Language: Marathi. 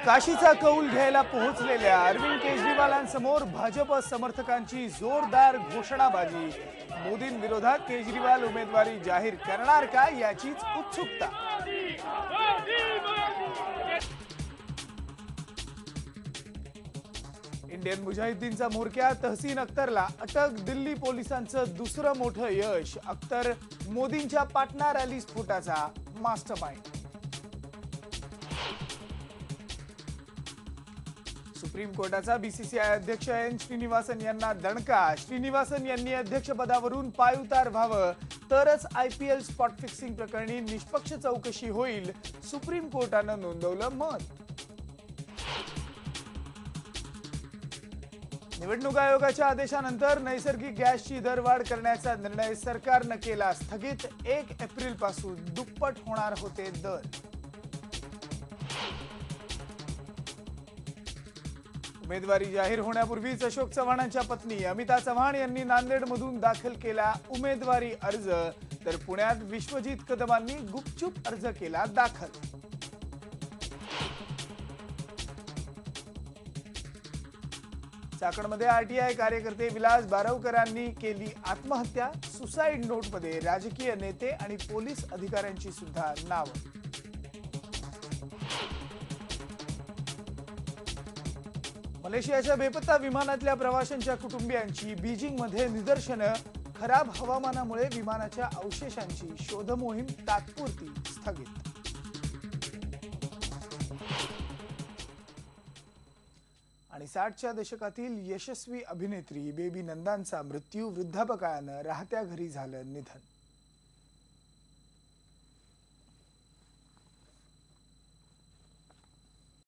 काशीचा कौल घ्यायला पोहोचलेल्या अरविंद केजरीवालांसमोर भाजप समर्थकांची जोरदार घोषणाबाजी। मोदींविरोधात केजरीवाल उमेदवारी जाहीर करणार का याचीच उत्सुकता। इंडियन मुजाहिदीनचा म्होरक्या तहसीन अख्तरला अटक। दिल्ली पोलिसांचं दुसरं मोठं यश। अख्तर मोदींच्या पाटणा रॅली स्फोटाचा मास्टरमाइंड। सुप्रीम कोर्टाचा बीसीसीआय अध्यक्ष एन श्रीनिवासन यांना दणका। श्रीनिवासन यांनी अध्यक्षपदावरून पायउतार व्हावं तरच आयपीएल स्पॉट फिक्सिंग प्रकरणी निष्पक्ष चौकशी होईल, सुप्रीम कोर्टानं नोंदवलं मत। निवडणूक आयोगाच्या आदेशानंतर नैसर्गिक गॅसची दरवाढ करण्याचा निर्णय सरकारनं केला स्थगित। 1 एप्रिल पासून दुप्पट होणार होते दर। उमेदवारी जाहीर होण्यापूर्वीच अशोक चव्हाणांच्या पत्नी अमिता चव्हाण यांनी नांदेडमधून दाखल केला उमेदवारी अर्ज, तर पुण्यात विश्वजित कदमांनी गुपचूप अर्ज केला दाखल। चाकणमध्ये आरटीआय कार्यकर्ते विलास बारवकरांनी केली आत्महत्या। सुसाईड नोटमध्ये राजकीय नेते आणि पोलीस अधिकाऱ्यांची सुद्धा नावं। मलेशियाच्या बेपत्ता विमानातल्या प्रवाशांच्या कुटुंबियांची बीजिंगमध्ये निदर्शनं। खराब हवामानामुळे विमानाच्या अवशेषांची शोधमोहीम तात्पुरती स्थगित। आणि 60च्या दशकातील यशस्वी अभिनेत्री बेबी नंदांचा मृत्यू। वृद्धापकाळानं राहत्या घरी झालं निधन।